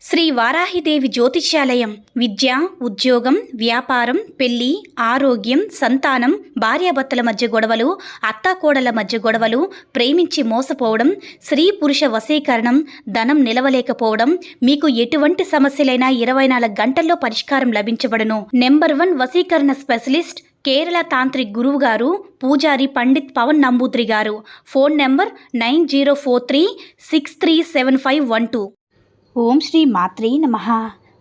శ్రీ వారాహిదేవి జ్యోతిష్యాలయం విద్య, ఉద్యోగం, వ్యాపారం, పెళ్లి, ఆరోగ్యం, సంతానం, భార్యాభర్తల మధ్య గొడవలు, అత్తాకోడల మధ్య గొడవలు, ప్రేమించి మోసపోవడం, స్త్రీ పురుష వశీకరణం, ధనం నిలవలేకపోవడం, మీకు ఎటువంటి సమస్యలైనా 24 గంటల్లో పరిష్కారం లభించబడును. నెంబర్ 1 వశీకరణ స్పెషలిస్ట్ కేరళ తాంత్రిక్ గురువు గారు పూజారి పండిత్ పవన్ నంబూద్రి గారు. Phone number 9043637512. ఓం శ్రీ మాత్రే నమః.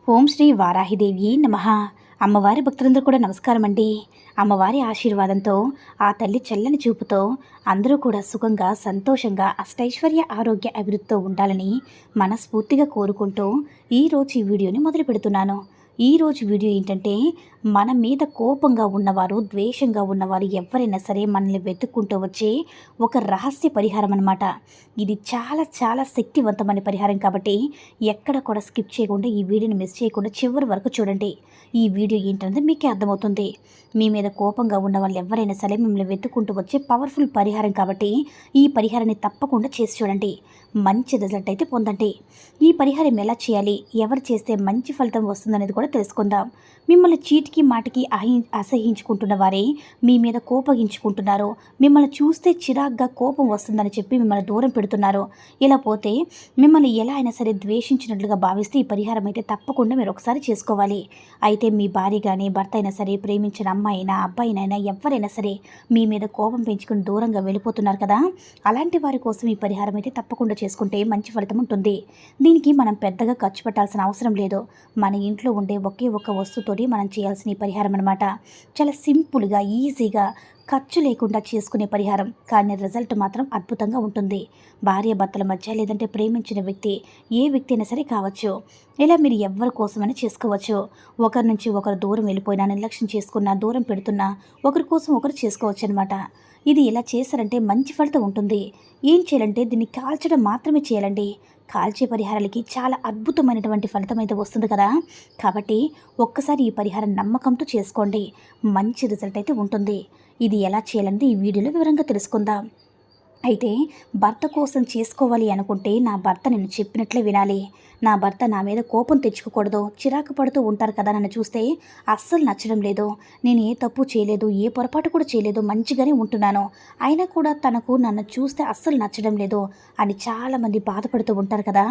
ఓం శ్రీ వారాహిదేవి నమః. అమ్మవారి భక్తులందరూ కూడా నమస్కారం అండి. అమ్మవారి ఆశీర్వాదంతో, ఆ తల్లి చల్లని చూపుతో అందరూ కూడా సుఖంగా, సంతోషంగా, అష్టైశ్వర్య, ఆరోగ్య అభివృద్ధితో ఉండాలని మనస్ఫూర్తిగా కోరుకుంటూ ఈరోజు ఈ వీడియోని మొదలు పెడుతున్నాను. ఈరోజు వీడియో ఏంటంటే, మన మీద కోపంగా ఉన్నవారు, ద్వేషంగా ఉన్నవారు ఎవరైనా సరే మనల్ని వెతుక్కుంటూ వచ్చే ఒక రహస్య పరిహారం అన్నమాట. ఇది చాలా చాలా శక్తివంతమైన పరిహారం కాబట్టి ఎక్కడ కూడా స్కిప్ చేయకుండా ఈ వీడియోని మిస్ చేయకుండా చివరి వరకు చూడండి. ఈ వీడియో ఏంటనేది మీకే అర్థమవుతుంది. మీ మీద కోపంగా ఉన్న వాళ్ళు ఎవరైనా సరే మిమ్మల్ని వెతుక్కుంటూ వచ్చే పవర్ఫుల్ పరిహారం కాబట్టి ఈ పరిహారాన్ని తప్పకుండా చేసి చూడండి. మంచి రిజల్ట్ అయితే పొందండి. ఈ పరిహారం ఎలా చేయాలి, ఎవరు చేస్తే మంచి ఫలితం వస్తుందనేది కూడా తెలుసుకుందాం. మిమ్మల్ని చీటికి మాటికి అసహించుకుంటున్న వారే మీ మీద కోపగించుకుంటున్నారు. మిమ్మల్ని చూస్తే చిరాగ్గా కోపం వస్తుందని చెప్పి మిమ్మల్ని దూరం పెడుతున్నారు. ఇలా పోతే మిమ్మల్ని ఎలా అయినా సరే ద్వేషించినట్లుగా భావిస్తే ఈ పరిహారం అయితే తప్పకుండా మీరు ఒకసారి చేసుకోవాలి. అయితే మీ భార్య కానీ, భర్త అయినా సరే, ప్రేమించిన అమ్మాయినా, అబ్బాయినైనా ఎవరైనా సరే మీ మీద కోపం పెంచుకుని దూరంగా వెళ్ళిపోతున్నారు కదా, అలాంటి వారి కోసం ఈ పరిహారం అయితే తప్పకుండా చేసుకుంటే మంచి ఫలితం ఉంటుంది. దీనికి మనం పెద్దగా ఖర్చు పెట్టాల్సిన అవసరం లేదు. మన ఇంట్లో ఉండే ఒకే ఒక్క వస్తువుతోటి మనం చేయాల్సిన ఈ పరిహారం అనమాట. చాలా సింపుల్గా, ఈజీగా, ఖర్చు లేకుండా చేసుకునే పరిహారం, కానీ రిజల్ట్ మాత్రం అద్భుతంగా ఉంటుంది. భార్య భర్తల మధ్య, లేదంటే ప్రేమించిన వ్యక్తి, ఏ వ్యక్తి అయినా సరే కావచ్చు. ఇలా మీరు ఎవరి కోసమైనా చేసుకోవచ్చు. ఒకరి నుంచి ఒకరు దూరం వెళ్ళిపోయినా, నిర్లక్ష్యం చేసుకున్నా, దూరం పెడుతున్నా ఒకరి కోసం ఒకరు చేసుకోవచ్చు అనమాట. ఇది ఎలా చేశారంటే మంచి ఫలితం ఉంటుంది. ఏం చేయాలంటే దీన్ని కాల్చడం మాత్రమే చేయాలండి. కాల్చే పరిహారాలకి చాలా అద్భుతమైనటువంటి ఫలితం అయితే వస్తుంది కదా. కాబట్టి ఒక్కసారి ఈ పరిహారం నమ్మకంతో చేసుకోండి. మంచి రిజల్ట్ అయితే ఉంటుంది. ఇది ఎలా చేయాలంటే ఈ వీడియోలో వివరంగా తెలుసుకుందాం. అయితే భర్త కోసం చేసుకోవాలి అనుకుంటే, నా భర్త నేను చెప్పినట్లే వినాలి, నా భర్త నా మీద కోపం తెచ్చుకోకూడదు, చిరాకు పడుతూ ఉంటారు కదా, నన్ను చూస్తే అస్సలు నచ్చడం లేదు, నేను ఏ తప్పు చేయలేదు, ఏ పొరపాటు కూడా చేయలేదు, మంచిగానే ఉంటున్నాను, అయినా కూడా తనకు నన్ను చూస్తే అస్సలు నచ్చడం లేదు అని చాలామంది బాధపడుతూ ఉంటారు కదా.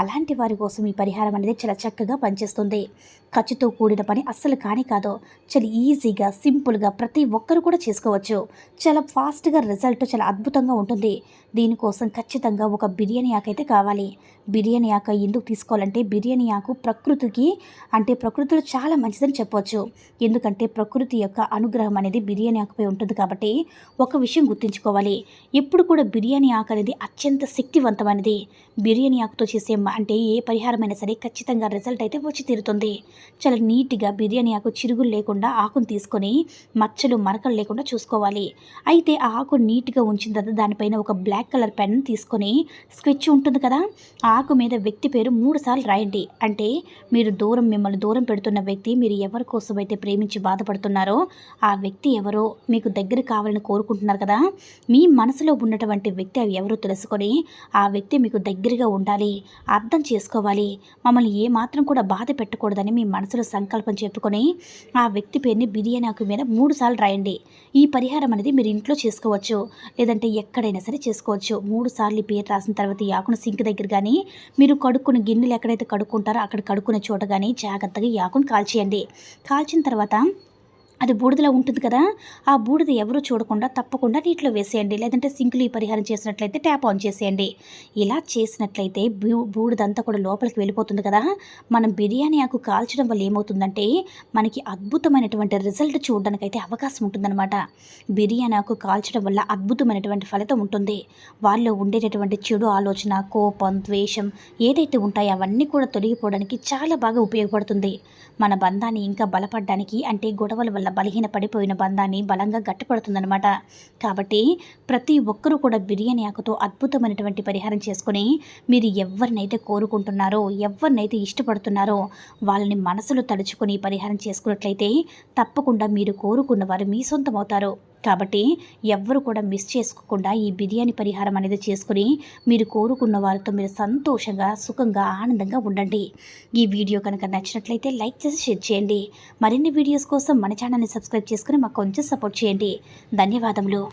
అలాంటి వారి కోసం ఈ పరిహారం అనేది చాలా చక్కగా పనిచేస్తుంది. ఖర్చుతో కూడిన పని అస్సలు కాదు. చాలా ఈజీగా, సింపుల్గా ప్రతి ఒక్కరు కూడా చేసుకోవచ్చు. చాలా ఫాస్ట్గా రిజల్ట్ చాలా అద్భుతంగా ఉంటుంది. దీనికోసం ఖచ్చితంగా ఒక బిర్యానీ ఆకు అయితే కావాలి. బిర్యానీ ఆకు ఎందుకు తీసుకోవాలంటే, బిర్యానీ ఆకు ప్రకృతిలో చాలా మంచిదని చెప్పవచ్చు. ఎందుకంటే ప్రకృతి యొక్క అనుగ్రహం అనేది బిర్యానీ ఆకుపై ఉంటుంది కాబట్టి ఒక విషయం గుర్తుంచుకోవాలి. ఎప్పుడు కూడా బిర్యానీ ఆకు అనేది అత్యంత శక్తివంతమైనది. బిర్యానీ ఆకుతో చేసే అంటే ఏ పరిహారమైనా సరే ఖచ్చితంగా రిజల్ట్ అయితే వచ్చి తీరుతుంది. చాలా నీట్గా బిర్యానీ ఆకు చిరుగులు లేకుండా ఆకును తీసుకొని మచ్చలు, మరకలు లేకుండా చూసుకోవాలి. అయితే ఆ ఆకు నీట్గా ఉంచిన తర్వాత దానిపైన ఒక బ్లాక్ కలర్ పెన్ తీసుకొని స్కెచ్ ఉంటుంది కదా, ఆకు మీద వ్యక్తి పేరు 3 సార్లు రాయండి. అంటే మిమ్మల్ని దూరం పెడుతున్న వ్యక్తి, మీరు ఎవరి కోసమైతే ప్రేమించి బాధపడుతున్నారో ఆ వ్యక్తి ఎవరో, మీకు దగ్గర కావాలని కోరుకుంటున్నారు కదా, మీ మనసులో ఉన్నటువంటి వ్యక్తి అవి ఎవరో తెలుసుకొని ఆ వ్యక్తి మీకు దగ్గరగా ఉండాలి, అర్థం చేసుకోవాలి, మమ్మల్ని ఏమాత్రం కూడా బాధ పెట్టకూడదని మీ మనసులో సంకల్పం చెప్పుకొని ఆ వ్యక్తి పేరుని బిర్యానీ ఆకు మీద 3 సార్లు రాయండి. ఈ పరిహారం అనేది మీరు ఇంట్లో చేసుకోవచ్చు, లేదంటే ఎక్కడైనా సరే చేసుకోవచ్చు. 3 సార్లు పేరు రాసిన తర్వాత ఈ ఆకును సింక్ దగ్గర కానీ, మీరు కడుక్కున్న గిన్నెలు ఎక్కడైతే కడుక్కుంటారో అక్కడ కడుక్కునే చోట కానీ జాగ్రత్తగా ఈ ఆకును కాల్చేయండి. కాల్చిన తర్వాత అది బూడిదలా ఉంటుంది కదా, ఆ బూడిద ఎవరు చూడకుండా తప్పకుండా నీటిలో వేసేయండి. లేదంటే సింకులు ఈ పరిహారం చేసినట్లయితే ట్యాప్ ఆన్ చేసేయండి. ఇలా చేసినట్లయితే బూడిదంతా కూడా లోపలికి వెళ్ళిపోతుంది కదా. మనం బిర్యానీ ఆకు కాల్చడం వల్ల ఏమవుతుందంటే మనకి అద్భుతమైనటువంటి రిజల్ట్ చూడడానికైతే అవకాశం ఉంటుందన్నమాట. బిర్యానీ ఆకు కాల్చడం వల్ల అద్భుతమైనటువంటి ఫలితం ఉంటుంది. వాళ్ళలో ఉండేటటువంటి చెడు ఆలోచన, కోపం, ద్వేషం ఏదైతే ఉంటాయో అవన్నీ కూడా తొలగిపోవడానికి చాలా బాగా ఉపయోగపడుతుంది. మన బంధాన్ని ఇంకా బలపడడానికి, అంటే గొడవల వల్ల బలహీన పడిపోయిన బంధాన్ని బలంగా గట్టిపడుతుందన్నమాట. కాబట్టి ప్రతి ఒక్కరూ కూడా బిర్యానీ ఆకుతో అద్భుతమైనటువంటి పరిహారం చేసుకొని, మీరు ఎవరినైతే కోరుకుంటున్నారో, ఎవరినైతే ఇష్టపడుతున్నారో వాళ్ళని మనసులో తలుచుకొని పరిహారం చేసుకున్నట్లయితే తప్పకుండా మీరు కోరుకున్న వారు మీ సొంతం అవుతారు. కాబట్టి ఎవ్వరు కూడా మిస్ చేసుకోకుండా ఈ బిర్యానీ పరిహారం అనేది చేసుకుని మీరు కోరుకున్న వారితో మీరు సంతోషంగా సుఖంగా ఆనందంగా ఉండండి. ఈ వీడియో కనుక నచ్చినట్లయితే లైక్ చేసి షేర్ చేయండి. మరిన్ని వీడియోస్ కోసం మన ఛానల్ని సబ్స్క్రైబ్ చేసుకుని మాకు కొంచెం సపోర్ట్ చేయండి. ధన్యవాదములు.